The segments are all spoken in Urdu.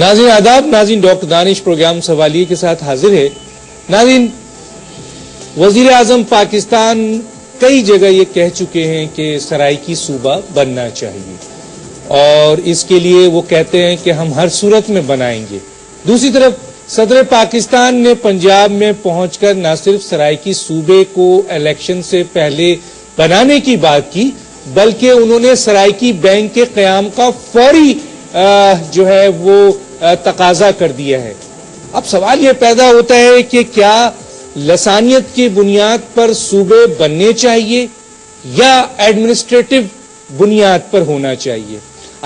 ناظرین آداب، ناظرین ڈاکٹر دانش پروگرام سوالیے کے ساتھ حاضر ہے۔ ناظرین، وزیر اعظم پاکستان کئی جگہ یہ کہہ چکے ہیں کہ سرائیکی صوبہ بننا چاہیے اور اس کے لیے وہ کہتے ہیں کہ ہم ہر صورت میں بنائیں گے۔ دوسری طرف صدر پاکستان نے پنجاب میں پہنچ کر نہ صرف سرائیکی صوبے کو الیکشن سے پہلے بنانے کی بات کی بلکہ انہوں نے سرائیکی بینک کے قیام کا فوری جو ہے وہ تقاضا کر دیا ہے۔ اب سوال یہ پیدا ہوتا ہے کہ کیا لسانیت کی بنیاد پر صوبے بننے چاہیے یا ایڈمنسٹریٹو بنیاد پر ہونا چاہیے؟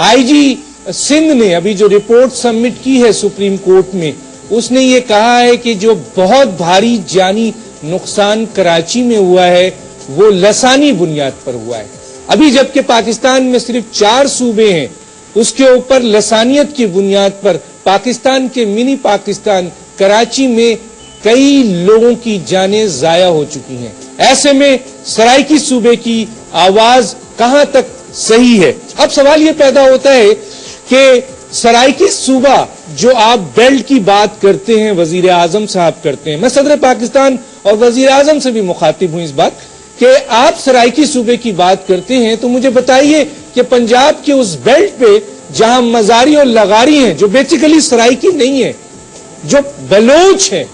آئی جی سندھ نے ابھی جو رپورٹ سبمٹ کی ہے سپریم کورٹ میں، اس نے یہ کہا ہے کہ جو بہت بھاری جانی نقصان کراچی میں ہوا ہے وہ لسانی بنیاد پر ہوا ہے۔ ابھی جبکہ پاکستان میں صرف 4 صوبے ہیں، اس کے اوپر لسانیت کی بنیاد پر پاکستان کے منی پاکستان کراچی میں کئی لوگوں کی جانیں ضائع ہو چکی ہیں۔ ایسے میں سرائیکی صوبے کی آواز کہاں تک صحیح ہے؟ اب سوال یہ پیدا ہوتا ہے کہ سرائیکی صوبہ جو آپ بیلٹ کی بات کرتے ہیں، وزیر اعظم صاحب کرتے ہیں، میں صدر پاکستان اور وزیر اعظم سے بھی مخاطب ہوں اس بات کہ آپ سرائیکی صوبے کی بات کرتے ہیں تو مجھے بتائیے کہ پنجاب کے اس بیلٹ پہ جہاں مزاری اور لغاری ہیں جو بیسیکلی سرائیکی نہیں ہے، جو بلوچ ہیں،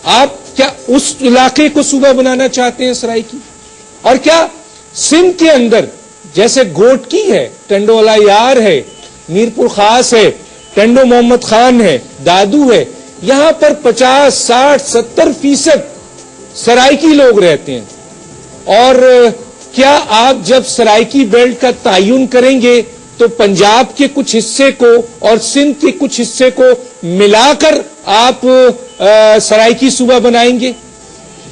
آپ کیا اس علاقے کو صوبہ بنانا چاہتے ہیں سرائیکی؟ اور کیا سندھ کے اندر جیسے گوٹکی ہے، ٹنڈولا یار ہے، میرپور خاص ہے، ٹنڈو محمد خان ہے، دادو ہے، یہاں پر 50, 60, 70% سرائیکی لوگ رہتے ہیں؟ اور کیا آپ جب سرائیکی بیلٹ کا تعین کریں گے تو پنجاب کے کچھ حصے کو اور سندھ کے کچھ حصے کو ملا کر آپ سرائیکی صوبہ بنائیں گے؟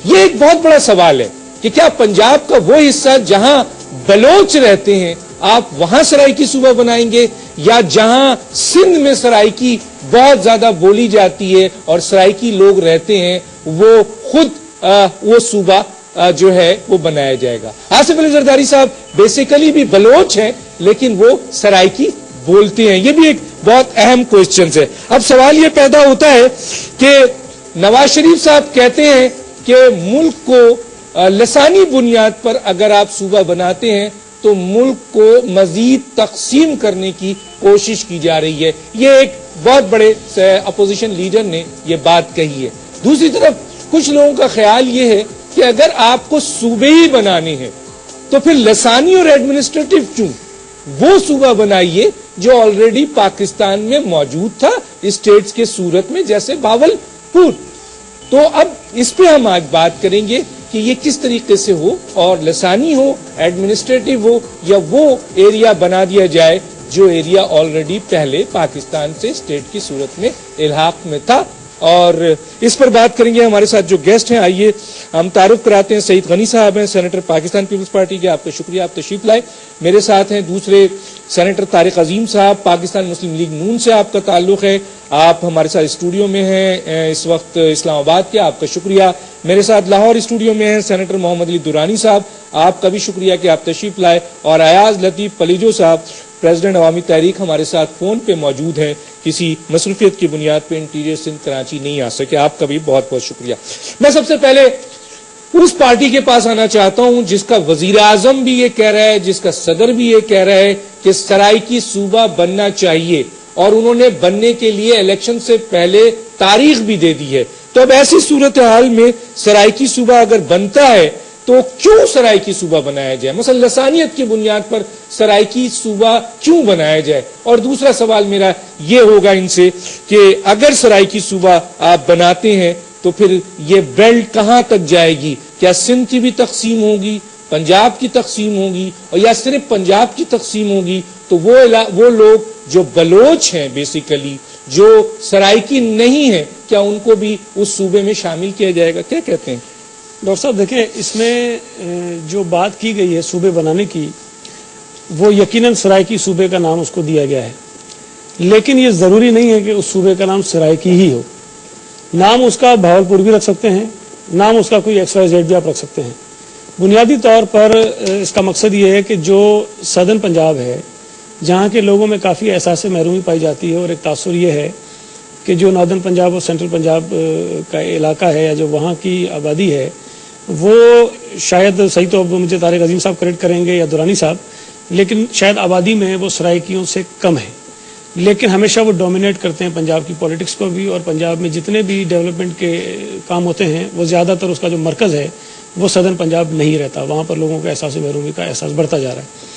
یہ ایک بہت بڑا سوال ہے کہ کیا پنجاب کا وہ حصہ جہاں بلوچ رہتے ہیں آپ وہاں سرائیکی صوبہ بنائیں گے، یا جہاں سندھ میں سرائیکی بہت زیادہ بولی جاتی ہے اور سرائیکی لوگ رہتے ہیں وہ خود وہ صوبہ جو ہے وہ بنایا جائے گا؟ آصف علی زرداری صاحب بیسیکلی بھی بلوچ ہیں لیکن وہ سرائیکی بولتے ہیں، یہ بھی ایک بہت اہم کوئسچن ہے۔ اب سوال یہ پیدا ہوتا ہے کہ نواز شریف صاحب کہتے ہیں کہ ملک کو لسانی بنیاد پر اگر آپ صوبہ بناتے ہیں تو ملک کو مزید تقسیم کرنے کی کوشش کی جا رہی ہے۔ یہ ایک بہت بڑے اپوزیشن لیڈر نے یہ بات کہی ہے۔ دوسری طرف کچھ لوگوں کا خیال یہ ہے کہ اگر آپ کو صوبے ہی بنانے ہیں تو پھر لسانی اور ایڈمنسٹریٹو کیوں؟ وہ صوبہ بنائیے جو آلریڈی پاکستان میں موجود تھا اسٹیٹس کے صورت میں، جیسے باولپور۔ تو اب اس پہ ہم آج بات کریں گے کہ یہ کس طریقے سے ہو، اور لسانی ہو، ایڈمنسٹریٹو ہو، یا وہ ایریا بنا دیا جائے جو ایریا آلریڈی پہلے پاکستان سے اسٹیٹ کی صورت میں الحاق میں تھا۔ اور اس پر بات کریں گے ہمارے ساتھ جو گیسٹ ہیں۔ آئیے ہم تعارف کراتے ہیں۔ سعید غنی صاحب ہیں، سینیٹر پاکستان پیپلز پارٹی کے، آپ کا شکریہ آپ تشریف لائے۔ میرے ساتھ ہیں دوسرے سینیٹر طارق عظیم صاحب، پاکستان مسلم لیگ نون سے آپ کا تعلق ہے، آپ ہمارے ساتھ اسٹوڈیو میں ہیں اس وقت اسلام آباد کے، آپ کا شکریہ۔ میرے ساتھ لاہور اسٹوڈیو میں ہیں سینیٹر محمد علی دورانی صاحب، آپ کا بھی شکریہ کہ آپ تشریف لائے۔ اور ایاز لطیف پلیجو صاحب، پریزیڈنٹ عوامی تحریک، ہمارے ساتھ فون پہ موجود ہیں، کسی مصروفیت کی بنیاد پہ انٹیریئر سندھ کراچی نہیں آ سکے، آپ کا بھی بہت بہت شکریہ۔ میں سب سے پہلے اس پارٹی کے پاس آنا چاہتا ہوں جس کا وزیر اعظم بھی یہ کہہ رہا ہے، جس کا صدر بھی یہ کہہ رہا ہے کہ سرائیکی صوبہ بننا چاہیے، اور انہوں نے بننے کے لیے الیکشن سے پہلے تاریخ بھی دے دی ہے۔ تو اب ایسی صورتحال میں سرائیکی صوبہ اگر بنتا ہے تو کیوں سرائیکی صوبہ بنایا جائے؟ مثلا لسانیت کی بنیاد پر سرائیکی صوبہ کیوں بنایا جائے؟ اور دوسرا سوال میرا یہ ہوگا ان سے کہ اگر سرائیکی صوبہ آپ بناتے ہیں تو پھر یہ بیلٹ کہاں تک جائے گی؟ کیا سندھ کی بھی تقسیم ہوگی، پنجاب کی تقسیم ہوگی، اور یا صرف پنجاب کی تقسیم ہوگی؟ تو وہ لوگ جو بلوچ ہیں بیسیکلی، جو سرائیکی نہیں ہیں، کیا ان کو بھی اس صوبے میں شامل کیا جائے گا؟ کیا کہتے ہیں ڈاکٹر صاحب؟ دیکھیں، اس میں جو بات کی گئی ہے صوبے بنانے کی، وہ یقیناً سرائیکی صوبے کا نام اس کو دیا گیا ہے، لیکن یہ ضروری نہیں ہے کہ اس صوبے کا نام سرائیکی ہی ہو۔ نام اس کا بھاولپور بھی رکھ سکتے ہیں، نام اس کا کوئی XYZ بھی آپ رکھ سکتے ہیں۔ بنیادی طور پر اس کا مقصد یہ ہے کہ جو سدرن پنجاب ہے، جہاں کے لوگوں میں کافی احساس محرومی پائی جاتی ہے، اور ایک تاثر یہ ہے کہ جو ناردرن پنجاب اور سینٹرل پنجاب کا علاقہ ہے یا جو وہاں کی آبادی ہے وہ شاید صحیح تو مجھے طارق عظیم صاحب کریکٹ کریں گے یا دورانی صاحب، لیکن شاید آبادی میں وہ سرائکیوں سے کم ہے، لیکن ہمیشہ وہ ڈومینیٹ کرتے ہیں پنجاب کی پولیٹکس کو بھی، اور پنجاب میں جتنے بھی ڈیولپمنٹ کے کام ہوتے ہیں وہ زیادہ تر اس کا جو مرکز ہے وہ صدرن پنجاب نہیں رہتا، وہاں پر لوگوں کا احساس محرومی کا احساس بڑھتا جا رہا ہے۔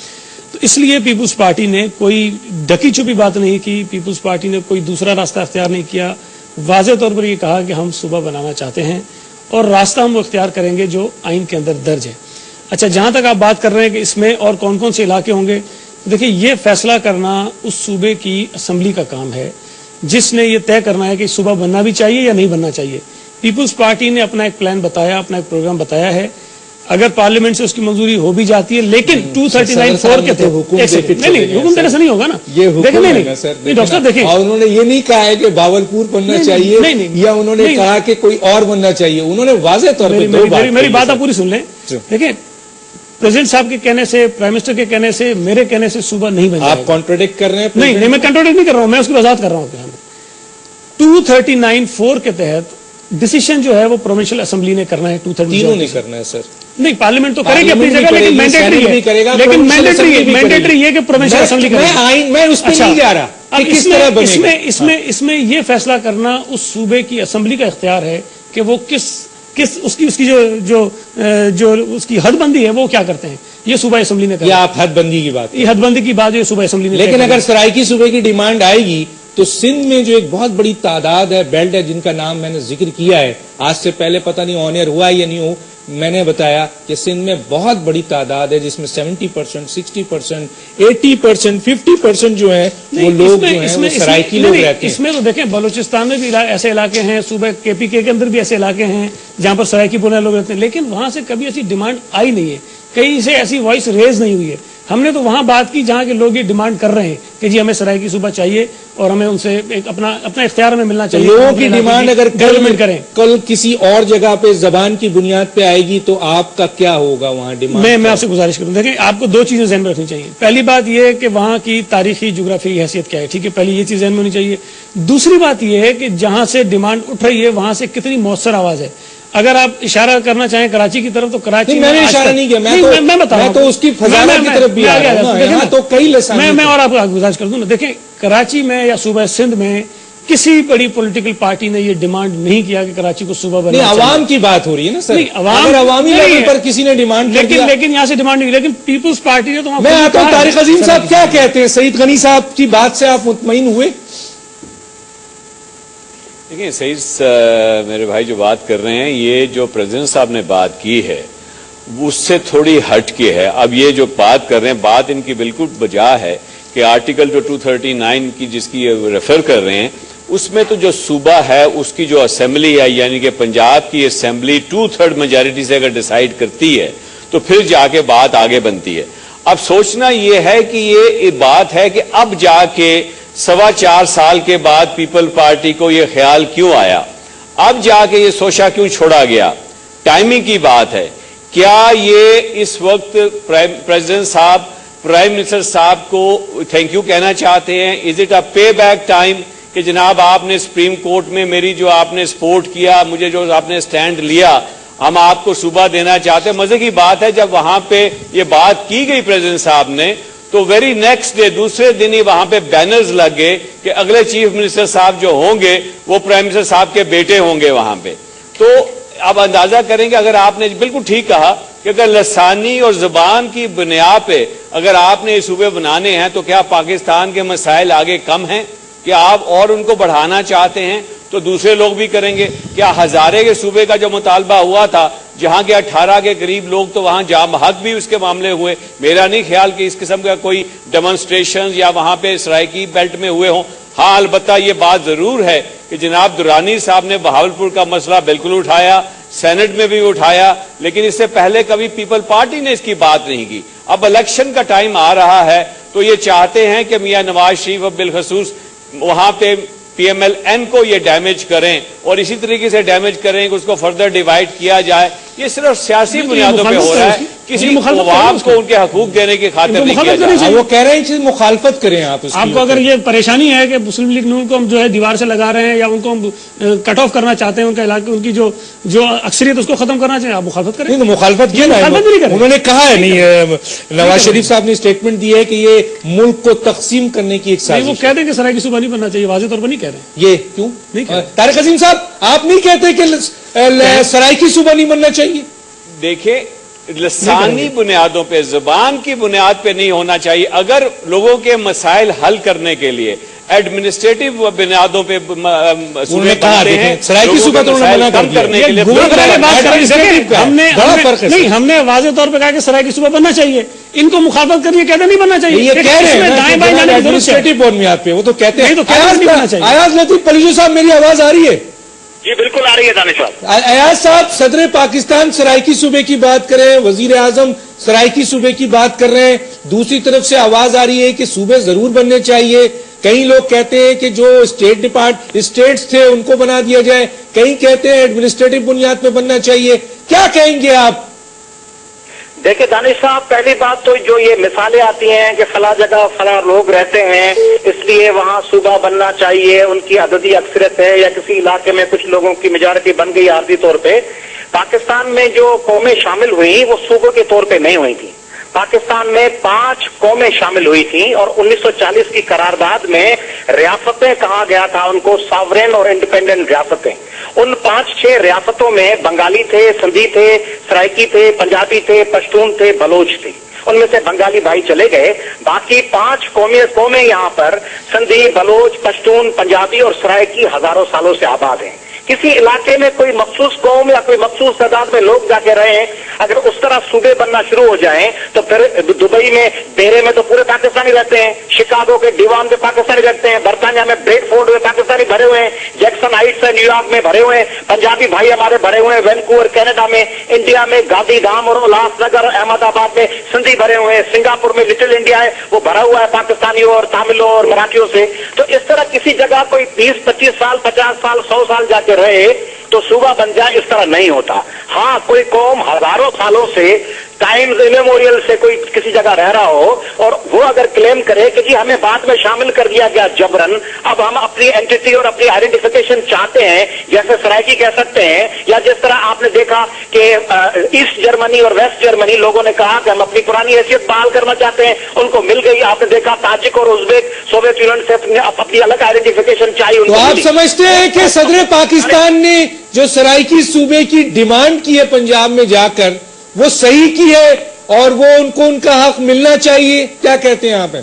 تو اس لیے پیپلز پارٹی نے کوئی ڈکی چھپی بات نہیں کی، پیپلز پارٹی نے کوئی دوسرا راستہ اختیار نہیں کیا، واضح طور پر یہ کہا کہ ہم صوبہ بنانا چاہتے ہیں اور راستہ ہم وہ اختیار کریں گے جو آئین کے اندر درج ہے۔ اچھا، جہاں تک آپ بات کر رہے ہیں کہ اس میں اور کون کون سے علاقے ہوں گے، دیکھیں یہ فیصلہ کرنا اس صوبے کی اسمبلی کا کام ہے، جس نے یہ طے کرنا ہے کہ صوبہ بننا بھی چاہیے یا نہیں بننا چاہیے۔ پیپلز پارٹی نے اپنا ایک پلان بتایا، اپنا ایک پروگرام بتایا ہے، اگر پارلیمنٹ سے اس کی منظوری ہو بھی جاتی ہے لیکن 239(4) کے تحت نہیں حکم دینے سے نہیں ہوگا نا، دیکھیں ڈاکٹر صاحب دیکھیں، اور انہوں نے یہ نہیں کہا ہے کہ بھاولپور بننا چاہیے یا انہوں نے کہا کہ کوئی اور بننا چاہیے، انہوں نے واضح طور پر میری بات آپ پوری سن لیں۔ دیکھیں پریزیڈنٹ صاحب کے کہنے سے، پرائم منسٹر کے کہنے سے، میرے کہنے سے صوبہ نہیں بن جائے گا۔ آپ کانٹراڈکٹ کر رہے ہیں؟ نہیں، میں کانٹراڈکٹ نہیں کر رہا ہوں، میں اس کی وضاحت کر رہا ہوں۔ 239(4) کے تحت ڈیسیشن جو ہے وہ پروونشل اسمبلی نے کرنا ہے، 239 تینوں نہیں کرنا ہے سر، نہیں پارلیمنٹ تو کرے گی اپنی جگہ، لیکن مینڈیٹری ہے، لیکن مینڈیٹری ہے کہ پروونشل اسمبلی کرے۔ میں اس پہ نہیں جا رہا، اس میں یہ فیصلہ کرنا اس صوبے کی اسمبلی کا اختیار ہے کہ وہ کس اس کی جو اس کی حد بندی ہے وہ کیا کرتے ہیں، یہ صوبہ اسمبلی نے کرا۔ آپ حد بندی کی بات، یہ حد بندی کی بات یہ صوبہ اسمبلی نے، لیکن اگر سرائکی صوبے کی ڈیمانڈ آئے گی تو سندھ میں جو ایک بہت بڑی تعداد ہے، بیلٹ ہے، جن کا نام میں نے ذکر کیا ہے آج سے پہلے، پتہ نہیں آن ایئر ہوا یا نہیں ہو، میں نے بتایا کہ سندھ میں بہت بڑی تعداد ہے جس میں 70%، 60%، 80%، 50% جو ہیں وہ لوگ جو ہیں وہ سرائکی لوگ رہتے ہیں۔ اس میں تو دیکھیں بلوچستان میں بھی ایسے علاقے ہیں، صوبہ KPK کے اندر بھی ایسے علاقے ہیں جہاں پر سرائکی بولنے لوگ رہتے ہیں، لیکن وہاں سے کبھی ایسی ڈیمانڈ آئی نہیں ہے، کہیں سے ایسی وائس ریز نہیں ہوئی ہے۔ ہم نے تو وہاں بات کی جہاں کے لوگ یہ ڈیمانڈ کر رہے ہیں کہ جی ہمیں سرائکی صوبہ چاہیے اور ہمیں ان سے اپنا اختیار ہمیں ملنا چاہیے۔ لوگوں کی ڈیمانڈ اگر ڈیولپمنٹ کریں کل کسی اور جگہ پہ زبان کی بنیاد پہ آئے گی تو آپ کا کیا ہوگا وہاں ڈیمانڈ؟ میں آپ سے گزارش کروں، دیکھیں آپ کو دو چیزیں ذہن میں رکھنی چاہیے۔ پہلی بات یہ ہے کہ وہاں کی تاریخی جغرافیائی حیثیت کیا ہے، ٹھیک ہے، پہلی یہ چیز ذہن میں ہونی چاہیے۔ دوسری بات یہ ہے کہ جہاں سے ڈیمانڈ اٹھ رہی ہے وہاں سے کتنی مؤثر آواز ہے۔ اگر آپ اشارہ کرنا چاہیں کراچی کی طرف تو کراچی میں نے اشارہ نہیں کیا، میں تو اس کی فضا کی طرف بھی آ رہا ہوں، یہاں تو کئی لسان میں اور آپ کو گزارش کر دوں نا، دیکھیں کراچی میں یا صوبہ سندھ میں کسی بڑی پولیٹیکل پارٹی نے یہ ڈیمانڈ نہیں کیا کہ کراچی کو صوبہ بنانا چاہیے۔ عوام کی بات ہو رہی ہے نا سر، اگر عوامی لیول پر کسی نے ڈیمانڈ کر دیا، لیکن یہاں سے ڈیمانڈ نہیں، لیکن پیپلز پارٹی نے تو میں آتا ہوں۔ طارق عظیم صاحب کیا کہتے ہیں؟ سعید غنی صاحب کی بات سے آپ مطمئن ہوئے؟ دیکھیں سعید میرے بھائی جو بات کر رہے ہیں، یہ جو پریزیڈنٹ صاحب نے بات کی ہے اس سے تھوڑی ہٹ کے ہے۔ اب یہ جو بات کر رہے ہیں بات ان کی بالکل بجا ہے کہ آرٹیکل جو 239 کی جس کی ریفر کر رہے ہیں اس میں تو جو صوبہ ہے اس کی جو اسمبلی ہے، یعنی کہ پنجاب کی اسمبلی 2/3 میجارٹی سے اگر ڈیسائیڈ کرتی ہے تو پھر جا کے بات آگے بنتی ہے۔ اب سوچنا یہ ہے کہ یہ بات ہے کہ اب جا کے 4.25 سال کے بعد پیپل پارٹی کو یہ خیال کیوں آیا، اب جا کے یہ سوچا کیوں چھوڑا گیا، ٹائمنگ کی بات ہے۔ کیا یہ اس وقت پریزیڈنٹ صاحب پرائم منسٹر صاحب کو تھینک یو کہنا چاہتے ہیں؟ Is it a pay back time کہ جناب آپ نے سپریم کورٹ میں میری جو آپ نے سپورٹ کیا، مجھے جو آپ نے سٹینڈ لیا، ہم آپ کو صوبہ دینا چاہتے ہیں۔ مزے کی بات ہے جب وہاں پہ یہ بات کی گئی پریزیڈنٹ صاحب نے تو ویری نیکسٹ ڈے دوسرے دن ہی وہاں پہ بینرز لگ گئے کہ اگلے چیف منسٹر صاحب جو ہوں گے وہ پرائم منسٹر صاحب کے بیٹے ہوں گے وہاں پہ۔ تو اب اندازہ کریں کہ اگر آپ نے بالکل ٹھیک کہا کہ اگر لسانی اور زبان کی بنیاد پہ اگر آپ نے یہ صوبے بنانے ہیں تو کیا پاکستان کے مسائل آگے کم ہیں؟ کیا آپ اور ان کو بڑھانا چاہتے ہیں تو دوسرے لوگ بھی کریں گے؟ کیا ہزارے کے صوبے کا جو مطالبہ ہوا تھا جہاں کے 18 کے قریب لوگ تو وہاں جام حق بھی اس کے معاملے ہوئے، میرا نہیں خیال کہ اس قسم کا کوئی ڈیمونسٹریشن یا وہاں پہ سرائکی بیلٹ میں ہوئے ہوں۔ ہاں البتہ یہ بات ضرور ہے کہ جناب درانی صاحب نے بہاولپور کا مسئلہ بالکل اٹھایا، سینٹ میں بھی اٹھایا، لیکن اس سے پہلے کبھی پیپل پارٹی نے اس کی بات نہیں کی۔ اب الیکشن کا ٹائم آ رہا ہے تو یہ چاہتے ہیں کہ میاں نواز شریف اور بالخصوص وہاں پہ PMLN کو یہ ڈیمیج کریں اور اسی طریقے سے ڈیمیج کریں کہ اس کو فردر ڈیوائیڈ کیا جائے۔ یہ صرف سیاسی بنیادوں پہ ہو رہا ہے، کسی قوام کو ان کے حقوق دینے کی خاطر نہیں کیا جا رہا۔ وہ کہہ رہے ہیں کہ مخالفت کریں آپ کو اگر یہ پریشانی ہے کہ مسلم لیگ نون کو ہم جو ہے دیوار سے لگا رہے ہیں یا ان کو ہم کٹ آف کرنا چاہتے ہیں، ان کا علاقے ان کی جو اکثریت اس کو ختم کرنا چاہیے، آپ مخالفت کریں۔ نہیں، مخالفت کیا انہوں نے کہا ہے، نہیں نواز شریف صاحب نے اسٹیٹمنٹ دی ہے کہ یہ ملک کو تقسیم کرنے کی ایک سازش ہے۔ وہ کہتے ہیں کہ سرائیکی صوبہ نہیں بننا چاہیے، واضح طور پر نہیں کہہ رہے۔ یہ کیوں نہیں؟ طارق عظیم صاحب آپ نہیں کہتے کہ سرائیکی صوبہ نہیں بننا چاہیے؟ دیکھیں، لسانی بنیادوں پہ، زبان کی بنیاد پہ نہیں ہونا چاہیے۔ اگر لوگوں کے مسائل حل کرنے کے لیے ایڈمنسٹریٹو بنیادوں پہ صوبے بنتے ہیں، سرائیکی صوبہ تو مسائل کم کرنے کے لیے ہم نے واضح طور پہ کہا کہ سرائیکی صوبہ بننا چاہیے، ان کو مخالفت کرنی کہتے نہیں بننا چاہیے، یہ کہہ رہے ہیں دائیں بائیں جانے کی ایڈمنسٹریٹو بنیاد پہ، وہ تو کہتے ہیں۔ ایاز لطیف پلیجو صاحب میری آواز آ رہی ہے؟ جی بالکل آ رہی ہے دانش صاحب۔ ایاز صاحب، صدر پاکستان سرائیکی صوبے کی بات کر رہے ہیں، وزیر اعظم سرائیکی صوبے کی بات کر رہے ہیں، دوسری طرف سے آواز آ رہی ہے کہ صوبے ضرور بننے چاہیے۔ کئی لوگ کہتے ہیں کہ جو اسٹیٹس تھے ان کو بنا دیا جائے، کئی کہتے ہیں ایڈمنسٹریٹو بنیاد پہ بننا چاہیے، کیا کہیں گے آپ؟ دیکھیں دانش صاحب، پہلی بات تو جو یہ مثالیں آتی ہیں کہ فلاں جگہ فلاں لوگ رہتے ہیں اس لیے وہاں صوبہ بننا چاہیے، ان کی عددی اکثریت ہے یا کسی علاقے میں کچھ لوگوں کی میجارٹی بن گئی عارضی طور پہ۔ پاکستان میں جو قومیں شامل ہوئی وہ صوبوں کے طور پہ نہیں ہوئی تھی۔ پاکستان میں 5 قومیں شامل ہوئی تھیں اور 1940 کی قرارداد میں ریاستیں کہا گیا تھا ان کو، ساورین اور انڈیپینڈنٹ ریاستیں۔ ان 5-6 ریاستوں میں بنگالی تھے، سندھی تھے، سرائکی تھے، پنجابی تھے، پشتون تھے، بلوچ تھے۔ ان میں سے بنگالی بھائی چلے گئے، باقی 5 قومیں یہاں پر سندھی، بلوچ، پشتون، پنجابی اور سرائکی ہزاروں سالوں سے آباد ہیں۔ کسی علاقے میں کوئی مخصوص قوم یا کوئی مخصوص تعداد میں لوگ جا کے رہے ہیں، اگر اس طرح صوبے بننا شروع ہو جائیں تو پھر دبئی میں ڈیرے میں تو پورے پاکستانی رہتے ہیں، شکاگو کے ڈیوان میں پاکستانی رہتے ہیں، برطانیہ میں بریڈ فورڈ میں پاکستانی بھرے ہوئے ہیں، جیکسن ہائٹس ہے نیو یارک میں بھرے ہوئے ہیں، پنجابی بھائی ہمارے بھرے ہوئے ہیں، وینکوور کینیڈا میں، انڈیا میں گاندھی دھام اور الاس نگر احمد آباد میں سندھی بھرے ہوئے ہیں، سنگاپور میں لٹل انڈیا ہے وہ بھرا ہوا ہے پاکستانیوں اور تاملوں اور مراٹھیوں سے۔ تو اس طرح کسی جگہ کوئی 20-25 سال 50 سال 100 سال جا کے رہے تو صوبہ بن جائے، اس طرح نہیں ہوتا۔ ہاں کوئی قوم ہزاروں سالوں سے ٹائمز امیموریل سے کوئی کسی جگہ رہ رہا ہو اور وہ اگر کلیم کرے کہ جی ہمیں بعد میں شامل کر دیا گیا جبرن، اب ہم اپنی اینٹی اور اپنی آئیڈینٹیفیکیشن چاہتے ہیں، جیسے سرائکی کہہ سکتے ہیں، یا جس طرح آپ نے دیکھا کہ ایسٹ جرمنی اور ویسٹ جرمنی لوگوں نے کہا کہ ہم اپنی پرانی حیثیت بحال کرنا چاہتے ہیں، ان کو مل گئی۔ آپ نے دیکھا تاجک اور ازبیک سوویت یونین سے اپنی الگ آئیڈینٹیفیکیشن چاہیے۔ تو آپ سمجھتے ہیں کہ صدر پاکستان نے جو سرائکی صوبے کی ڈیمانڈ کی ہے پنجاب میں جا کر وہ صحیح کی ہے اور وہ ان کو ان کا حق ملنا چاہیے، کیا کہتے ہیں آپ؟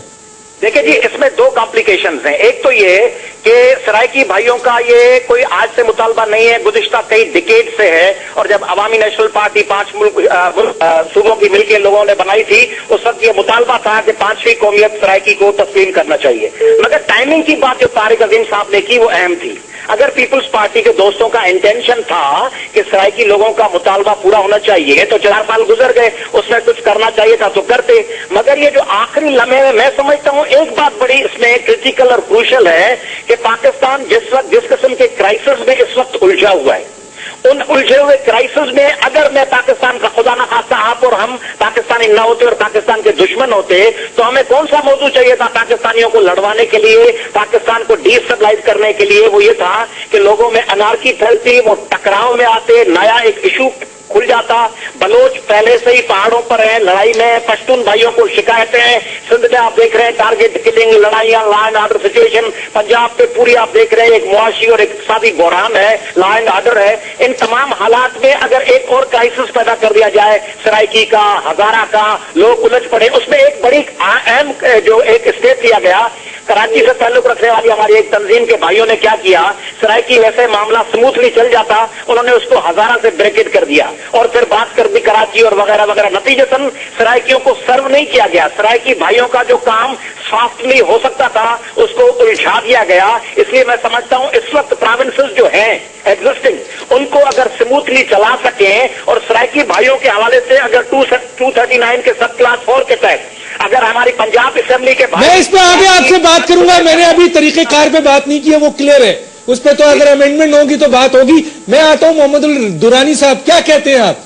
دیکھیں جی، اس میں 2 کمپلیکیشنز ہیں۔ ایک تو یہ کہ سرائکی بھائیوں کا یہ کوئی آج سے مطالبہ نہیں ہے، گزشتہ کئی ڈیکیڈ سے ہے، اور جب عوامی نیشنل پارٹی 5 صوبوں کی مل کے لوگوں نے بنائی تھی اس وقت یہ مطالبہ تھا کہ 5ویں قومیت سرائکی کو تسلیم کرنا چاہیے۔ مگر ٹائمنگ کی بات جو طارق عظیم صاحب نے کی وہ اہم تھی۔ اگر پیپلز پارٹی کے دوستوں کا انٹینشن تھا کہ سرائکی لوگوں کا مطالبہ پورا ہونا چاہیے تو 4 سال گزر گئے، اس میں کچھ کرنا چاہیے تھا تو کرتے۔ مگر یہ جو آخری لمحے میں، میں سمجھتا ہوں ایک بات بڑی اس میں کرٹیکل اور کروشل ہے کہ پاکستان جس قسم کے کرائسس میں اس وقت الجھا ہوا ہے، ان الجھے ہوئے کرائسس میں اگر میں پاکستان کا خدا نہ خواستہ آپ اور ہم پاکستانی نہ ہوتے اور پاکستان کے دشمن ہوتے تو ہمیں کون سا موضوع چاہیے تھا پاکستانیوں کو لڑوانے کے لیے، پاکستان کو ڈی اسٹیبلائز کرنے کے لیے؟ وہ یہ تھا کہ لوگوں میں انارکی پھیلتی، وہ ٹکراؤ میں آتے، نیا ایک ایشو کھل جاتا۔ بلوچ پہلے سے ہی پہاڑوں پر ہیں، لڑائی میں، پشتون بھائیوں کو شکایتیں ہیں، سندھ میں آپ دیکھ رہے ہیں ٹارگٹ کلنگ، لڑائیاں، لا اینڈ آرڈر سچویشن، پنجاب پہ پوری آپ دیکھ رہے ہیں ایک معاشی اور اقتصادی بحران ہے، لا اینڈ آرڈر ہے۔ ان تمام حالات میں اگر ایک اور کرائسس پیدا کر دیا جائے سرائکی کا، ہزارہ کا، لوگ الجھ پڑے، اس میں ایک بڑی اہم جو ایک اسٹیپ لیا گیا، کراچی سے تعلق رکھنے والی ہماری ایک تنظیم کے بھائیوں نے کیا کیا، سرائکی ویسے معاملہ سموتھلی چل جاتا، انہوں نے اس کو ہزارہ سے بریکٹ کر دیا اور پھر بات کر دی کراچی اور وغیرہ وغیرہ۔ نتیجتاً سرائکیوں کو سرو نہیں کیا گیا، سرائکی بھائیوں کا جو کام سافٹلی ہو سکتا تھا اس کو الجھا دیا گیا۔ اس لیے میں سمجھتا ہوں اس وقت پروونسز جو ہیں ایگزسٹنگ ان کو اگر سموتھلی چلا سکیں اور سرائکی بھائیوں کے حوالے سے اگر 239 کے سب کلاس 4 کے تحت اگر ہماری پنجاب اسمبلی کے میں اس پہ آگے آپ سے بات کروں گا، میں نے ابھی طریقہ کار پہ بات نہیں کی ہے، وہ کلیئر ہے، اس پہ تو اگر امینڈمنٹ ہوگی تو بات ہوگی۔ میں آتا ہوں محمد الدرانی صاحب، کیا کہتے ہیں آپ؟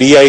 DI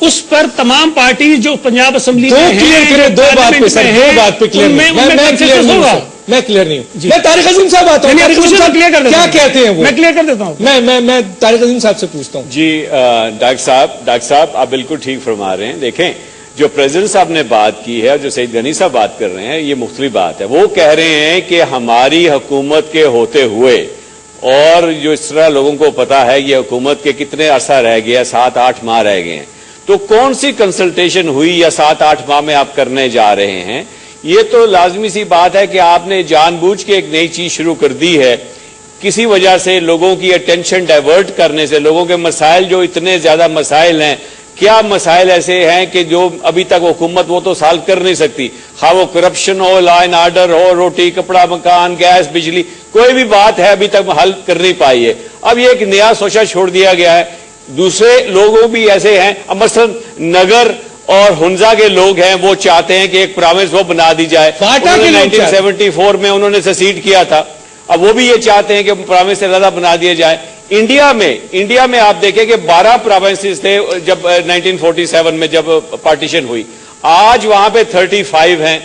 اس پر تمام پارٹی جو پنجاب اسمبلی میں کلیئر کرے دو بات پہ سر، دو بات پہ کلیئر میں کلیئر نہیں ہوں، میں کلیئر نہیں ہوں. میں طارق عظیم صاحب آتا ہوں، کیا کہتے ہیں وہ؟ میں کلیئر کر دیتا ہوں. میں طارق عظیم صاحب سے پوچھتا ہوں. جی ڈاکٹر صاحب آپ بالکل ٹھیک فرما رہے ہیں. دیکھیں جو پریزیڈنٹ صاحب نے بات کی ہے اور جو سعید غنی صاحب بات کر رہے ہیں یہ مختلف بات ہے. وہ کہہ رہے ہیں کہ ہماری حکومت کے ہوتے ہوئے اور جو اس طرح لوگوں کو پتا ہے یہ حکومت کے کتنے عرصہ رہ گیا، 7-8 ماہ رہ گئے ہیں، تو کون سی کنسلٹیشن ہوئی یا 7-8 ماہ میں آپ کرنے جا رہے ہیں؟ یہ تو لازمی سی بات ہے کہ آپ نے جان بوجھ کے ایک نئی چیز شروع کر دی ہے کسی وجہ سے، لوگوں کی اٹینشن ڈائیورٹ کرنے سے. لوگوں کے مسائل جو اتنے زیادہ مسائل ہیں، کیا مسائل ایسے ہیں کہ جو ابھی تک حکومت وہ تو سالو کر نہیں سکتی، خواہ وہ کرپشن ہو، لا اینڈ آرڈر ہو، روٹی کپڑا مکان گیس بجلی، کوئی بھی بات ہے ابھی تک حل کر نہیں پائی ہے. اب یہ ایک نیا سوچا چھوڑ دیا گیا ہے. دوسرے لوگوں بھی ایسے ہیں، مثلا نگر اور ہنزا کے لوگ ہیں، وہ چاہتے ہیں کہ ایک پرامس وہ بنا دی جائے. 1974 میں انہوں نے سیسیڈ کیا تھا، اب وہ بھی یہ چاہتے ہیں کہ پرامس سے زیادہ بنا دیا جائے. انڈیا میں آپ دیکھیں کہ 12 پروونسز تھے جب 1947 میں جب پارٹیشن ہوئی، آج وہاں پہ 35 ہیں،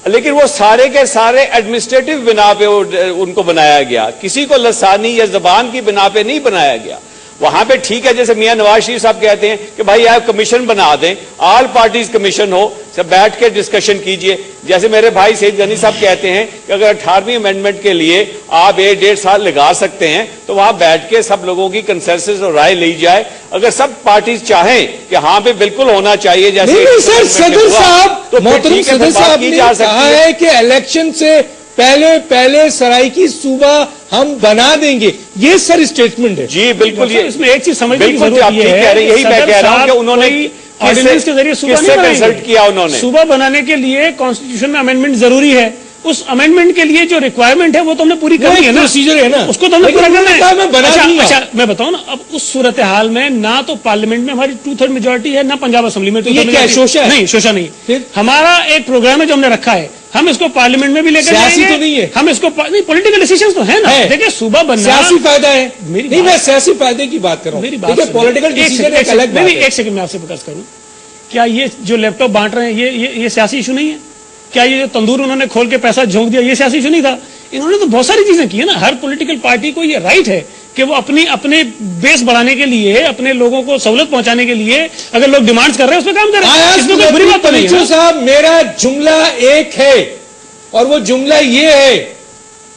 لیکن وہ سارے کے سارے ایڈمنسٹریٹو بنا پہ ان کو بنایا گیا، کسی کو لسانی یا زبان کی بنا پہ نہیں بنایا گیا. وہاں پہ ٹھیک ہے، جیسے میاں نواز شریف صاحب کہتے ہیں کہ بھائی آپ کمیشن بنا دیں، آل پارٹیز کمیشن ہو، سب بیٹھ کے ڈسکشن کیجئے. جیسے میرے بھائی سعید غنی صاحب کہتے ہیں کہ اگر 18ویں امینڈمنٹ کے لیے آپ 1-1.5 سال لگا سکتے ہیں تو وہاں بیٹھ کے سب لوگوں کی کنسنسس اور رائے لی جائے. اگر سب پارٹیز چاہیں کہ ہاں پہ بالکل ہونا چاہیے جیسے صدر صاحب، محترم صدر صاحب نے کہا ہے کہ الیکشن سے پہلے سرائیکی صوبہ ہم بنا دیں گے، یہ سر اسٹیٹمنٹ ہے. جی بالکل، یہ اس میں ایک چیز سمجھنے کی بالکل ضرورت یہ ہے، یہی میں کہہ رہا ہوں کہ انہوں نے آرڈیننس کے ذریعے صوبہ نہیں کنسلٹ کیا. انہوں نے صوبہ بنانے کے لیے کانسٹیٹیوشن میں امینڈمنٹ ضروری ہے. اس امینڈمنٹ کے لیے جو ریکوائرمنٹ ہے وہ تو ہم نے پوری کرنی ہے نا، پروسیجر ہے نا، اس کو تو ہم نے پورا کرنا ہے. اچھا میں بتاؤں نا، اب اس صورتحال میں نہ تو پارلیمنٹ میں ہماری 2/3 میجورٹی ہے، نہ پنجاب اسمبلی میں 2/3 کیا شوشہ ہے؟ نہیں، شوشہ نہیں. ہمارا ایک پروگرام ہے جو ہم نے رکھا ہے، ہم اس کو پارلیمنٹ میں بھی لے کر سیاسی تو نہیں ہے، ہم اس کو نہیں، پولیٹیکل ڈیسیژنز تو ہے نا. دیکھیں صوبہ بننا سیاسی فائدہ ہے، نہیں میں سیاسی فائدے کی بات کر رہا ہوں. میری بات پولیٹیکل ڈیسیژن ایک الگ بات ہے. ایک سیکنڈ میں آپ سے بکاس کروں، کیا یہ جو لیپ ٹاپ بانٹ رہے ہیں یہ سیاسی ایشو نہیں ہے؟ کیا یہ جو تندور انہوں نے کھول کے پیسہ جھونک دیا یہ سیاسی ایشو نہیں تھا؟ انہوں نے تو بہت ساری چیزیں کی ہیں نا. ہر پولیٹیکل پارٹی کو یہ رائٹ ہے کہ وہ اپنے بیس بڑھانے کے لیے، اپنے لوگوں کو سہولت پہنچانے کے لیے اگر لوگ ڈیمانڈز کر رہے ہیں اس پہ کام کریں. اس میں کوئی بری بات نہیں ہے صاحب. میرا جملہ ایک ہے اور وہ جملہ یہ ہے،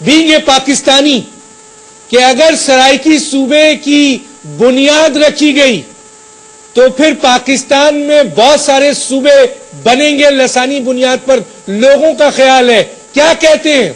بینگ اے پاکستانی، کہ اگر سرائیکی صوبے کی بنیاد رکھی گئی تو پھر پاکستان میں بہت سارے صوبے بنیں گے لسانی بنیاد پر. لوگوں کا خیال ہے، کیا کہتے ہیں؟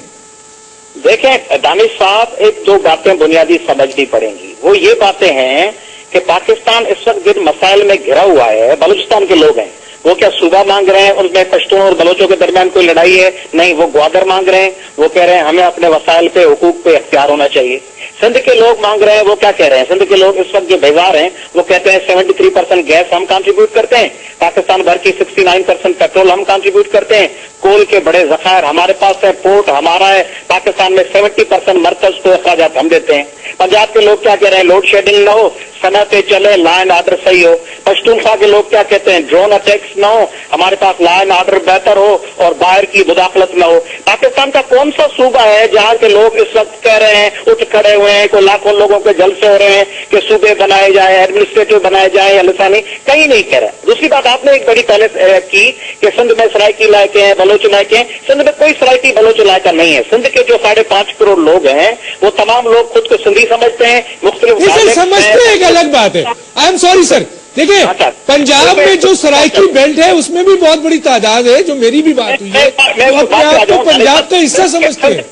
دیکھیں دانش صاحب، 1-2 باتیں بنیادی سمجھنی پڑیں گی. وہ یہ باتیں ہیں کہ پاکستان اس وقت جن مسائل میں گھرا ہوا ہے، بلوچستان کے لوگ ہیں، وہ کیا صوبہ مانگ رہے ہیں ان میں پشتوں اور بلوچوں کے درمیان کوئی لڑائی ہے؟ نہیں، وہ گوادر مانگ رہے ہیں، وہ کہہ رہے ہیں ہمیں اپنے وسائل پہ، حقوق پہ اختیار ہونا چاہیے. سندھ کے لوگ مانگ رہے ہیں، وہ کیا کہہ رہے ہیں؟ سندھ کے لوگ اس وقت جو بیزار ہیں وہ کہتے ہیں 73% گیس ہم کنٹریبیوٹ کرتے ہیں، پاکستان بھر کی 69% پیٹرول ہم کنٹریبیوٹ کرتے ہیں، کول کے بڑے ذخائر ہمارے پاس ہے، پورٹ ہمارا ہے، پاکستان میں 70% مرکز کو اخراجات ہم دیتے ہیں. پنجاب کے لوگ کیا کہہ رہے ہیں؟ لوڈ شیڈنگ نہ ہو، صنعتیں چلے، لا اینڈ آرڈر صحیح ہو. پشتونخوا کے لوگ کیا کہتے ہیں؟ ڈرون اٹیکس نہ ہو، ہمارے پاس لا اینڈ آرڈر بہتر ہو اور باہر کی مداخلت نہ ہو. پاکستان کا کون سا صوبہ ہے جہاں کے لوگ اس وقت کہہ رہے ہیں، اٹھ کھڑے ہوئے ہیں، کوئی لاکھوں لوگوں کے جلسے ہو رہے ہیں کہ صوبے بنائے جائیں، ایڈمنسٹریٹو بنائے جائیں یا لسانی؟ کہیں نہیں کہہ رہے. دوسری بات آپ نے ایک بڑی پہلے کی کہ سندھ میں سرائیکی علاقے ہیں، بلوچ علاقے ہیں. سندھ میں کوئی سرائیکی بلوچ علاقہ نہیں ہے. سندھ کے جو 5.5 کروڑ لوگ ہیں وہ تمام لوگ خود کو سندھی سمجھتے ہیں. مختلف سمجھتے ہیں، ایک الگ بات ہے. آئی ایم سوری سر، دیکھیں پنجاب میں جو سرائیکی بیلٹ ہے اس میں بھی بہت بڑی تعداد ہے، جو میری بھی بات ہوئی ہے، وہ اپنے آپ کو پنجاب کا حصہ سمجھتے ہیں.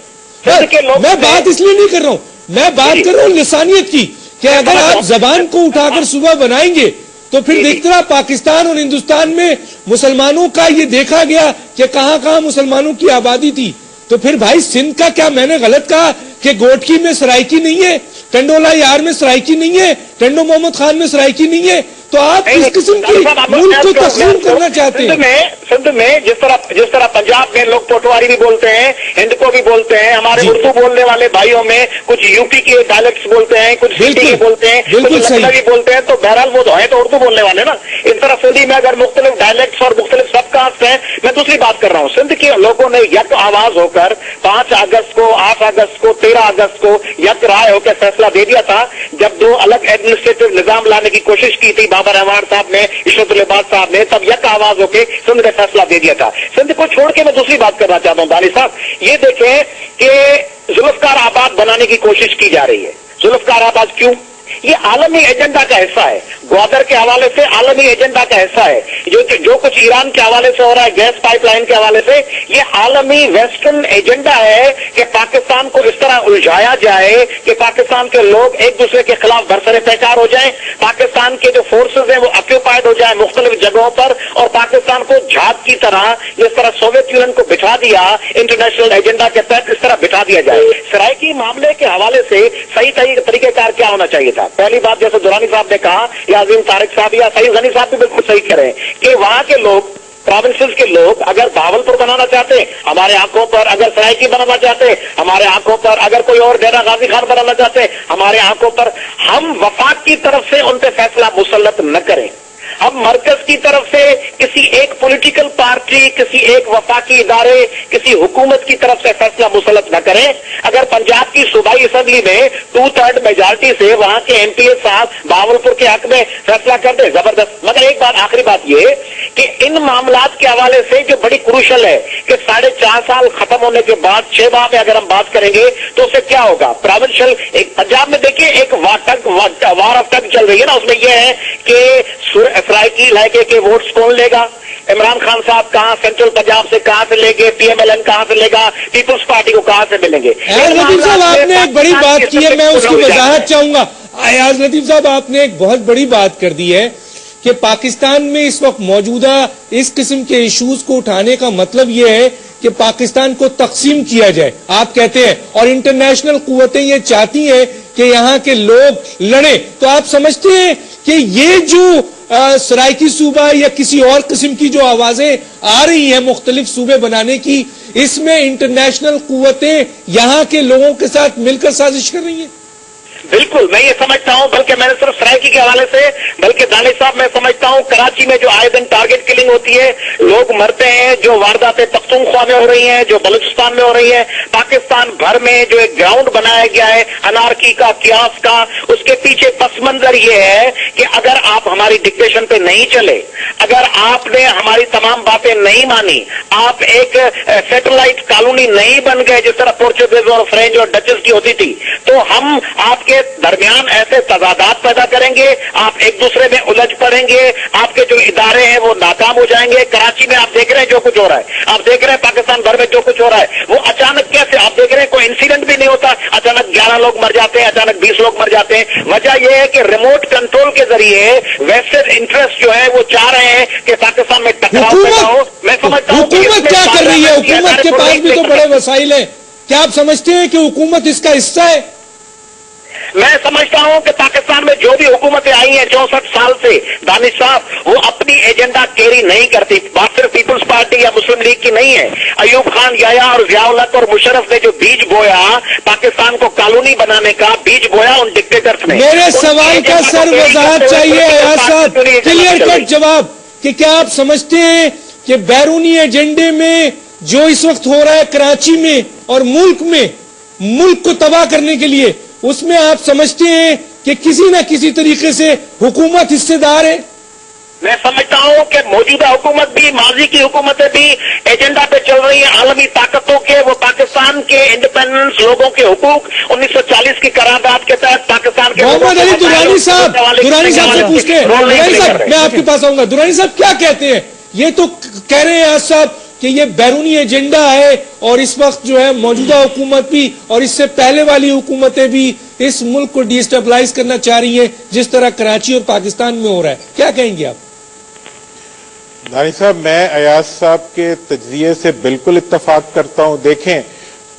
میں بات اس لیے نہیں کر رہا ہوں، میں بات کر رہا ہوں لسانیت کی، کہ اگر آپ زبان کو اٹھا کر صوبہ بنائیں گے تو پھر دیکھتے رہا پاکستان اور ہندوستان میں مسلمانوں کا یہ دیکھا گیا کہ کہاں کہاں مسلمانوں کی آبادی تھی. تو پھر بھائی سندھ کا کیا میں نے غلط کہا کہ گوٹکی میں سرائیکی نہیں ہے؟ ٹنڈولا یار میں سرائکی نہیں ہے, ٹنڈو محمد خان میں سرائکی نہیں ہے, تو آپ کس قسم کی ملک کو تقسیم کرنا چاہتے ہیں؟ سندھ میں جس طرح پنجاب میں لوگ پٹواری بھی بولتے ہیں, ہند کو بھی بولتے ہیں, ہمارے اردو بولنے والے بھائیوں میں کچھ یو پی کے ڈائلیکٹس بولتے ہیں, کچھ سندھی کے بولتے ہیں, کچھ لکھنوی بولتے ہیں, تو بہرحال وہ تو ہیں تو اردو بولنے والے نا. اس طرح سندھی میں اگر مختلف ڈائلیکٹس اور مختلف سب کاسٹ ہیں. میں دوسری بات کر رہا ہوں, سندھ کے لوگوں نے یک آواز ہو کر 5 اگست کو, 8 اگست کو, 13 اگست کو یک رائے ہو کے فیصلہ دے دیا تھا. جب 2 الگ ایڈمنسٹریٹو نظام لانے کی کوشش کی تھی بابر احمد صاحب نے, عشرت العباد صاحب نے, تب یک آواز ہو کے سندھ نے فیصلہ دے دیا تھا. سندھ کو چھوڑ کے میں دوسری بات کرنا چاہتا ہوں دانش صاحب, یہ دیکھیں کہ ذوالفقار آباد بنانے کی کوشش کی جا رہی ہے. ذوالفقار آباد کیوں؟ یہ عالمی ایجنڈا کا حصہ ہے. گوادر کے حوالے سے عالمی ایجنڈا کا حصہ ہے. جو کچھ ایران کے حوالے سے ہو رہا ہے, گیس پائپ لائن کے حوالے سے, یہ عالمی ویسٹرن ایجنڈا ہے کہ پاکستان کو اس طرح الجھایا جائے کہ پاکستان کے لوگ ایک دوسرے کے خلاف برسر پیکار ہو جائیں, پاکستان کے جو فورسز ہیں وہ آکیوپائڈ ہو جائیں مختلف جگہوں پر, اور پاکستان کو جھاگ کی طرح جس طرح سوویت یونین کو بٹھا دیا انٹرنیشنل ایجنڈا کے تحت, اس طرح بٹھا دیا جائے. سرائکی معاملے کے حوالے سے صحیح طریقہ کار کیا ہونا چاہیے تھا؟ پہلی بات, جیسے دورانی صاحب نے کہا یا عظیم طارق صاحب یا سعید غنی صاحب بھی بالکل صحیح کہہ رہے ہیں کہ وہاں کے لوگ, پروونسز کے لوگ اگر بہاولپور بنانا چاہتے ہیں ہمارے آنکھوں پر, اگر سرائکی بنانا چاہتے ہیں ہمارے آنکھوں پر, اگر کوئی اور ڈیرہ غازی خان بنانا چاہتے ہیں ہمارے آنکھوں پر, ہم وفاق کی طرف سے ان پہ فیصلہ مسلط نہ کریں. ہم مرکز کی طرف سے کسی ایک پولیٹیکل پارٹی, کسی ایک وفاقی ادارے, کسی حکومت کی طرف سے فیصلہ مسلط نہ کریں. اگر پنجاب کی صوبائی اسمبلی میں 2/3 میجارٹی سے وہاں کے ایم پی اے صاحب بہاولپور کے حق میں فیصلہ کر دیں, زبردست. مگر ایک بات, آخری بات یہ کہ ان معاملات کے حوالے سے جو بڑی کروشل ہے کہ 4.5 سال ختم ہونے کے بعد 6 ماہ میں اگر ہم بات کریں گے تو اسے کیا ہوگا؟ پروونشل, ایک پنجاب میں دیکھیے ایک وار آف ٹگ چل رہی ہے نا, اس میں یہ ہے کہ سرائکی علاقے کے ووٹس کون لے گا؟ عمران خان صاحب کہاں سینٹرل پنجاب سے کہاں سے لیں گے, پی ایم ایل این کہاں سے لے گا, پیپلز پارٹی کو کہاں سے ملیں گے؟ ایاز لطیف صاحب آپ نے ایک بڑی بات کی ہے, میں اس کی وضاحت چاہوں گا. ایاز لطیف صاحب آپ نے ایک بہت بڑی بات کر دی ہے کہ پاکستان میں اس وقت موجودہ اس قسم کے ایشوز کو اٹھانے کا مطلب یہ ہے کہ پاکستان کو تقسیم کیا جائے, آپ کہتے ہیں, اور انٹرنیشنل قوتیں یہ چاہتی ہیں کہ یہاں کے لوگ لڑیں. تو آپ سمجھتے ہیں کہ یہ جو سرائکی صوبہ یا کسی اور قسم کی جو آوازیں آ رہی ہیں مختلف صوبے بنانے کی, اس میں انٹرنیشنل قوتیں یہاں کے لوگوں کے ساتھ مل کر سازش کر رہی ہیں؟ بالکل, میں یہ سمجھتا ہوں, بلکہ میں نے صرف سرائکی کے حوالے سے, بلکہ دانش صاحب میں سمجھتا ہوں کراچی میں جو آئے دن ٹارگٹ کلنگ ہوتی ہے, لوگ مرتے ہیں, جو وارداتیں پختونخوا میں ہو رہی ہیں, جو بلوچستان میں ہو رہی ہیں, پاکستان بھر میں جو ایک گراؤنڈ بنایا گیا ہے انارکی کا, کیاس کا, اس کے پیچھے پس منظر یہ ہے کہ اگر آپ ہماری ڈکٹیشن پہ نہیں چلے, اگر آپ نے ہماری تمام باتیں نہیں مانی, آپ ایک سیٹلائٹ کالونی نہیں بن گئے جس طرح پورچوگیز اور فرینچ اور ڈچز کی ہوتی تھی, تو ہم آپ کے درمیان ایسے تضادات پیدا کریں گے, آپ ایک دوسرے میں الجھ پڑیں گے, آپ کے جو ادارے ہیں وہ ناکام ہو جائیں گے. کراچی میں آپ دیکھ رہے ہیں جو کچھ ہو رہا ہے, آپ دیکھ رہے ہیں پاکستان بھر میں جو کچھ ہو رہا ہے, وہ اچانک کیسے, آپ دیکھ رہے ہیں کوئی انسیڈنٹ بھی نہیں ہوتا, اچانک 11 لوگ مر جاتے ہیں, اچانک 20 لوگ مر جاتے ہیں. وجہ یہ ہے کہ ریموٹ کنٹرول کے ذریعے ویسٹرن انٹرسٹ جو ہے وہ چاہ رہے ہیں کہ پاکستان میں ٹکراؤ پیدا ہو. میں سمجھتا ہوں حکومت کیا کر رہی ہے؟ حکومت کے پاس بھی تو بڑے وسائل ہیں, کیا آپ سمجھتے ہیں کہ حکومت اس کا حصہ ہے؟ میں سمجھتا ہوں کہ پاکستان میں جو بھی حکومتیں آئی ہیں 64 سال سے, دانش صاحب, وہ اپنی ایجنڈا کیری نہیں کرتی. بات صرف پیپلز پارٹی یا مسلم لیگ کی نہیں ہے. ایوب خان, یحییٰ اور ضیاء الحق اور مشرف نے جو بیج بویا پاکستان کو کالونی بنانے کا, بیج بویا ان ڈکٹیٹرز نے. میرے سوال کا سر وضاحت چاہیے ایاز صاحب, کلیئر کٹ جواب, کہ کیا آپ سمجھتے ہیں کہ بیرونی ایجنڈے میں جو اس وقت ہو رہا ہے کراچی میں اور ملک میں, ملک کو تباہ کرنے کے لیے, اس میں آپ سمجھتے ہیں کہ کسی نہ کسی طریقے سے حکومت حصے دار ہے؟ میں سمجھتا ہوں کہ موجودہ حکومت بھی, ماضی کی حکومتیں بھی ایجنڈا پہ چل رہی ہیں عالمی طاقتوں کے. وہ پاکستان کے انڈیپینڈنس, لوگوں کے حقوق, 1940 کی قرارداد کے تحت پاکستان کے محمد علی درانی صاحب سے پوچھتے ہیں. درانی صاحب, میں آپ کے پاس آؤں گا. درانی صاحب کیا کہتے ہیں؟ یہ تو کہہ رہے ہیں ایاز صاحب کہ یہ بیرونی ایجنڈا ہے, اور اس وقت جو ہے موجودہ حکومت بھی اور اس سے پہلے والی حکومتیں بھی اس ملک کو ڈی اسٹیبلائز کرنا چاہ رہی ہیں جس طرح کراچی اور پاکستان میں ہو رہا ہے. کیا کہیں گے آپ؟ دانی صاحب, میں ایاز صاحب کے تجزیے سے بالکل اتفاق کرتا ہوں. دیکھیں,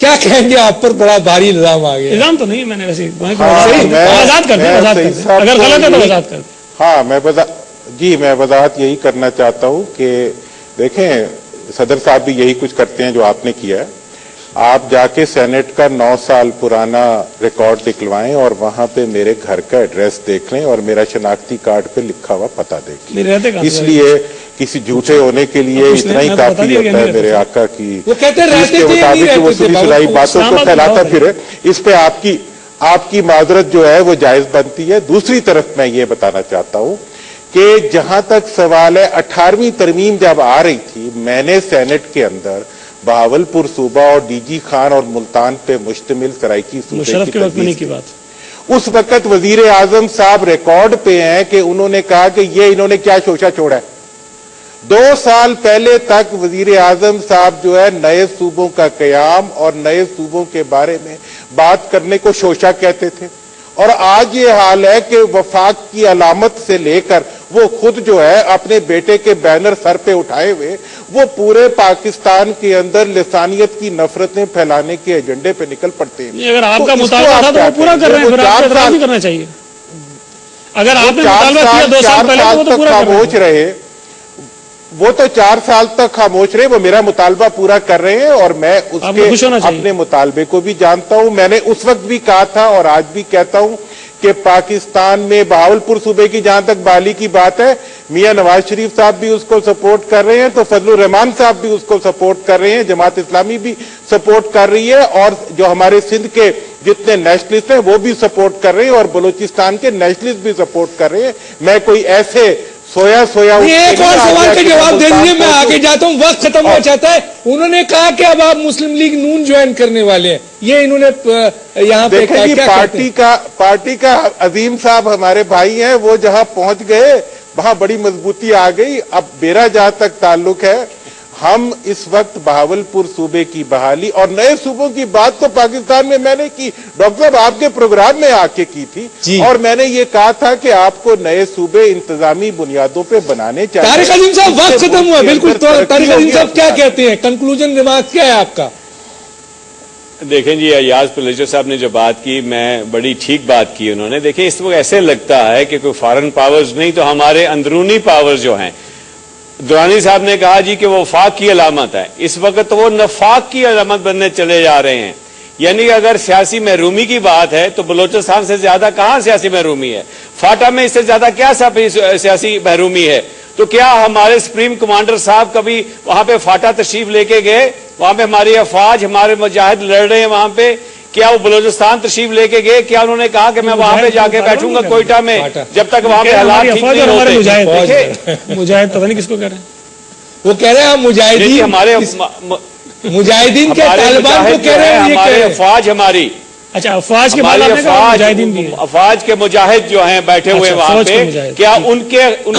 کیا کہیں گے آپ پر؟ بڑا بھاری الزام آ گیا. الزام تو نہیں میں نے ویسے آزاد کر دیں اگر غلط ہے تو آزاد کر دیں. ہاں میں وضاحت یہی کرنا چاہتا ہوں کہ دیکھیں صدر صاحب بھی یہی کچھ کرتے ہیں جو آپ نے کیا ہے. آپ جا کے سینٹ کا 9 سال پرانا ریکارڈ نکلوائیں اور وہاں پہ میرے گھر کا ایڈریس دیکھ لیں اور میرا شناختی کارڈ پہ لکھا ہوا پتہ دیکھ لیں. اس لیے کسی جھوٹے ہونے کے لیے اتنا ہی کافی ہوتا ہے میرے آقا کی وہ کہتے رہتے کے مطابق وہ سنی سنائی باتوں کو پھیلاتا پھرے. اس پہ آپ کی معذرت جو ہے وہ جائز بنتی ہے. دوسری طرف میں یہ بتانا چاہتا ہوں کہ جہاں تک سوال ہے 18ویں ترمیم جب آ رہی تھی میں نے سینٹ کے اندر بہاولپور صوبہ اور ڈی جی خان اور ملتان پہ مشتمل سرائکی صوبے کی تجویز کی بات. اس وقت وزیر اعظم صاحب ریکارڈ پہ ہیں کہ انہوں نے کہا کہ یہ انہوں نے کیا شوشہ چھوڑا ہے. 2 سال پہلے تک وزیر اعظم صاحب جو ہے نئے صوبوں کا قیام اور نئے صوبوں کے بارے میں بات کرنے کو شوشہ کہتے تھے اور آج یہ حال ہے کہ وفاق کی علامت سے لے کر وہ خود جو ہے اپنے بیٹے کے بینر سر پہ اٹھائے ہوئے وہ پورے پاکستان کے اندر لسانیت کی نفرتیں پھیلانے کے ایجنڈے پہ نکل پڑتے ہیں. اگر آپ کا مطالبہ تھا تو وہ پورا کر رہے ہیں, پھر آپ کو اعتراض نہیں کرنا چاہیے. اگر آپ نے مطالبہ کیا 2 سال پہلے تو وہ تو پورا خاموش رہے. وہ تو 4 سال تک خاموش رہے, وہ میرا مطالبہ پورا کر رہے ہیں اور میں اس کے اپنے مطالبے کو بھی جانتا ہوں. میں نے اس وقت بھی کہا تھا اور آج بھی کہتا ہوں کہ پاکستان میں بہاولپور صوبے کی جہاں تک بحالی کی بات ہے میاں نواز شریف صاحب بھی اس کو سپورٹ کر رہے ہیں تو فضل الرحمان صاحب بھی اس کو سپورٹ کر رہے ہیں, جماعت اسلامی بھی سپورٹ کر رہی ہے اور جو ہمارے سندھ کے جتنے نیشنلسٹ ہیں وہ بھی سپورٹ کر رہے ہیں اور بلوچستان کے نیشنلسٹ بھی سپورٹ کر رہے ہیں. میں کوئی ایسے سویا ایک اور سوال کا جواب دے دیجیے, میں آگے جاتا ہوں, وقت ختم ہو جاتا ہے. انہوں نے کہا کہ اب آپ مسلم لیگ نون جوائن کرنے والے ہیں, یہ انہوں نے یہاں پہ پارٹی کا عظیم صاحب ہمارے بھائی ہیں, وہ جہاں پہنچ گئے وہاں بڑی مضبوطی آ گئی. اب میرا جہاں تک تعلق ہے ہم اس وقت بہاولپور صوبے کی بحالی اور نئے صوبوں کی بات تو پاکستان میں نے کی, ڈاکٹر صاحب آپ کے پروگرام میں آ کے کی تھی اور میں نے یہ کہا تھا کہ آپ کو نئے صوبے انتظامی بنیادوں پہ بنانے چاہیے. طارق عظیم صاحب وقت ختم ہوا, بالکل. طارق عظیم صاحب کیا کہتے ہیں, کنکلوژن ریمارک کیا ہے آپ کا؟ دیکھیں جی, ایاز پلیجر صاحب نے جو بات کی میں بڑی ٹھیک بات کی انہوں نے. دیکھیں اس وقت ایسے لگتا ہے کہ کوئی فارن پاورز نہیں تو ہمارے اندرونی پاورز جو ہیں. درانی صاحب نے کہا جی کہ وہ وفاق کی علامت ہے, اس وقت وہ نفاق کی علامت بننے چلے جا رہے ہیں. یعنی اگر سیاسی محرومی کی بات ہے تو بلوچستان سے زیادہ کہاں سیاسی محرومی ہے؟ فاٹا میں اس سے زیادہ کیا سیاسی محرومی ہے؟ تو کیا ہمارے سپریم کمانڈر صاحب کبھی وہاں پہ فاٹا تشریف لے کے گئے؟ وہاں پہ ہماری افواج ہمارے مجاہد لڑ رہے ہیں وہاں پہ, کیا وہ بلوچستان تشریف لے کے گئے؟ کیا انہوں نے کہا کہ میں وہاں پہ جا کے بیٹھوں گا کوئٹہ میں جب تک وہاں پہ حالات ٹھیک نہیں ہوتے؟ مجاہد پتہ نہیں کس کو کہہ رہے ہیں, وہ کہہ رہے ہیں مجاہدین, ہمارے مجاہدین کے طالبان کو کہہ رہے ہیں ہمارے افواج ہماری. اچھا, افواج کے بعد مجاہدین بھی ہیں, افواج کے مجاہد جو ہیں بیٹھے ہوئے وہاں پہ, کیا ان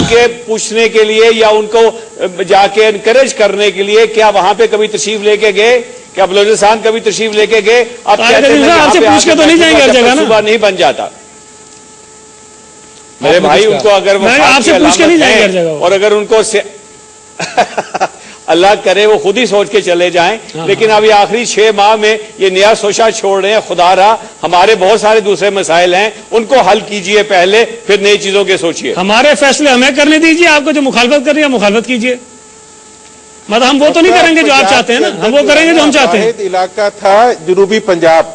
کے پوچھنے کے لیے یا ان کو جا کے انکریج کرنے کے لیے کیا وہاں پہ کبھی تشریف لے کے گئے؟ کیا بلوچستان کبھی تشریف لے کے گئے؟ اب آپ سے پوچھ کے تو نہیں جائیں گے ہر جگہ نا, صوبہ نہیں بن جاتا میرے بھائی. ان کو اگر وہ آپ سے پوچھ کے نہیں جائیں گے ہر جگہ, اور اگر ان کو اللہ کرے وہ خود ہی سوچ کے چلے جائیں, لیکن اب یہ آخری 6 ماہ میں یہ نیا سوچا چھوڑ رہے ہیں. خدا رہا ہمارے بہت سارے دوسرے مسائل ہیں, ان کو حل کیجئے پہلے, پھر نئی چیزوں کے سوچئے. ہمارے فیصلے ہمیں کرنے دیجئے, آپ کو جو مخالفت کر رہی ہے مخالفت کیجئے. مطلب ہم وہ تو نہیں کریں گے جو آپ چاہتے ہیں نا, ہم وہ کریں گے جو ہم چاہتے ہیں. علاقہ تھا جنوبی پنجاب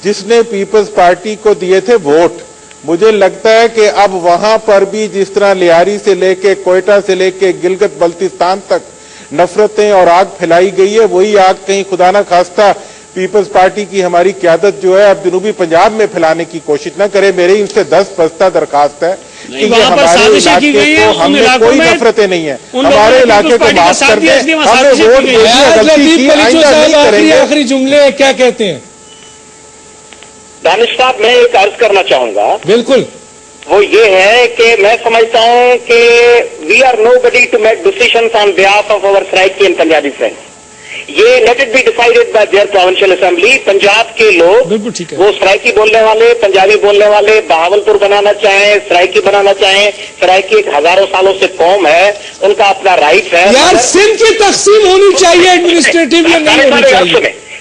جس نے پیپلز پارٹی کو دیے تھے ووٹ. مجھے لگتا ہے کہ اب وہاں پر بھی جس طرح لیاری سے لے کے کوئٹہ سے لے کے گلگت بلتستان تک نفرتیں اور آگ پھیلائی گئی ہے, وہی آگ کہیں خدا نہ خواستہ پیپلز پارٹی کی ہماری قیادت جو ہے اب جنوبی پنجاب میں پھیلانے کی کوشش نہ کرے. میری ان سے 10 بستہ درخواست ہے کہ ہمارے علاقے کو, ہم نے کوئی نفرتیں نہیں ہیں, ہمارے علاقے کو معاف کر دیں. ہم نے ووٹ دے دیا, غلطی کی, آئندہ نہیں کریں گے. آخری جملے کیا کہتے ہیں دانش صاحب؟ میں ایک عرض کرنا چاہوں گا. بالکل. وہ یہ ہے کہ میں سمجھتا ہوں کہ we are nobody to make decisions on behalf of our Saraiki and Punjabi friends. یہ let it be decided by their provincial assembly. Punjab کے لوگ وہ سرائکی بولنے والے, پنجابی بولنے والے بہاولپور بنانا چاہیں, سرائکی بنانا چاہیں, سرائکی ایک ہزاروں سالوں سے قوم ہے, ان کا اپنا رائٹ ہے. یار سندھ کی تقسیم ہونی چاہیے ایڈمنسٹریٹو یا نہیں ہونی چاہیے؟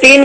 3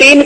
3